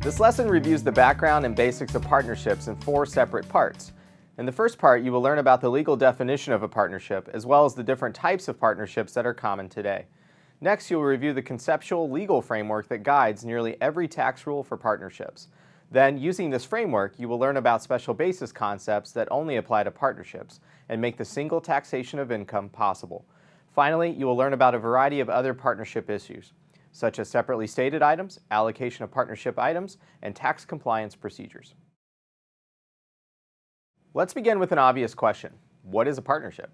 This lesson reviews the background and basics of partnerships in 4 separate parts. In the first part, you will learn about the legal definition of a partnership, as well as the different types of partnerships that are common today. Next, you will review the conceptual legal framework that guides nearly every tax rule for partnerships. Then, using this framework, you will learn about special basis concepts that only apply to partnerships and make the single taxation of income possible. Finally, you will learn about a variety of other partnership issues, such as separately stated items, allocation of partnership items, and tax compliance procedures. Let's begin with an obvious question. What is a partnership?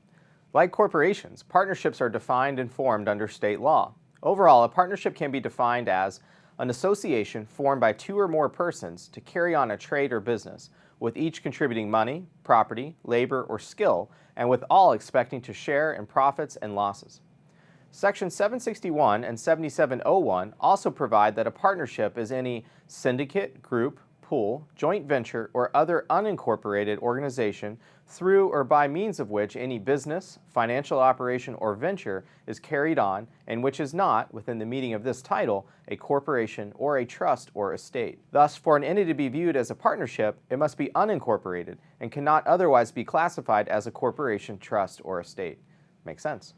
Like corporations, partnerships are defined and formed under state law. Overall, a partnership can be defined as an association formed by 2 or more persons to carry on a trade or business, with each contributing money, property, labor, or skill, and with all expecting to share in profits and losses. Section 761 and 7701 also provide that a partnership is any syndicate, group, pool, joint venture, or other unincorporated organization through or by means of which any business, financial operation, or venture is carried on and which is not, within the meaning of this title, a corporation or a trust or estate. Thus, for an entity to be viewed as a partnership, it must be unincorporated and cannot otherwise be classified as a corporation, trust, or estate. Makes sense?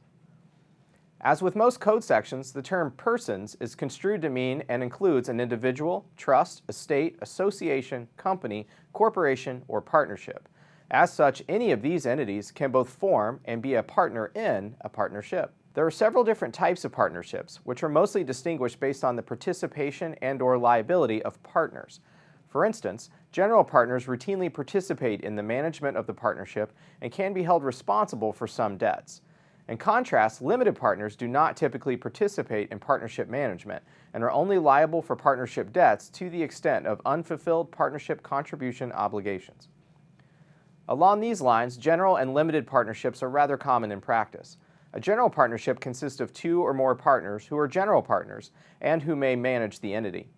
As with most code sections, the term persons is construed to mean and includes an individual, trust, estate, association, company, corporation, or partnership. As such, any of these entities can both form and be a partner in a partnership. There are several different types of partnerships, which are mostly distinguished based on the participation and/or liability of partners. For instance, general partners routinely participate in the management of the partnership and can be held responsible for some debts. In contrast, limited partners do not typically participate in partnership management and are only liable for partnership debts to the extent of unfulfilled partnership contribution obligations. Along these lines, general and limited partnerships are rather common in practice. A general partnership consists of 2 or more partners who are general partners and who may manage the entity.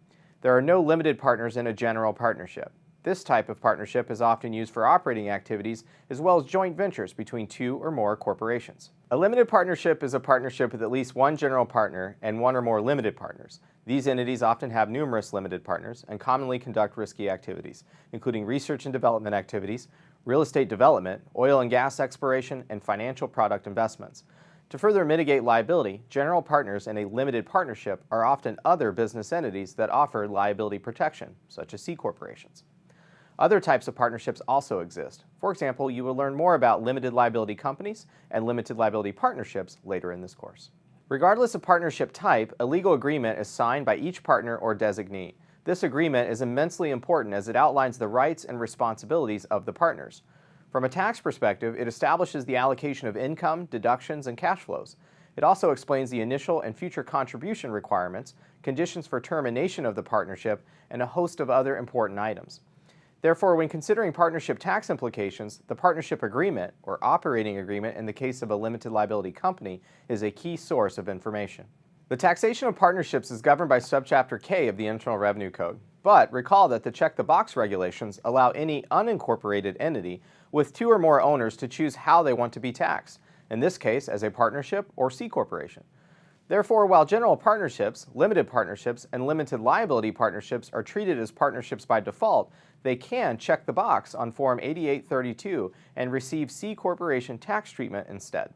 There are no limited partners in a general partnership. This type of partnership is often used for operating activities as well as joint ventures between 2 or more corporations. A limited partnership is a partnership with at least 1 general partner and 1 or more limited partners. These entities often have numerous limited partners and commonly conduct risky activities, including research and development activities, real estate development, oil and gas exploration, and financial product investments. To further mitigate liability, general partners in a limited partnership are often other business entities that offer liability protection, such as C corporations. Other types of partnerships also exist. For example, you will learn more about limited liability companies and limited liability partnerships later in this course. Regardless of partnership type, a legal agreement is signed by each partner or designee. This agreement is immensely important as it outlines the rights and responsibilities of the partners. From a tax perspective, it establishes the allocation of income, deductions, and cash flows. It also explains the initial and future contribution requirements, conditions for termination of the partnership, and a host of other important items. Therefore, when considering partnership tax implications, the partnership agreement, or operating agreement in the case of a limited liability company, is a key source of information. The taxation of partnerships is governed by Subchapter K of the Internal Revenue Code. But recall that the check-the-box regulations allow any unincorporated entity with 2 or more owners to choose how they want to be taxed, in this case as a partnership or C corporation. Therefore, while general partnerships, limited partnerships, and limited liability partnerships are treated as partnerships by default, they can check the box on Form 8832 and receive C corporation tax treatment instead.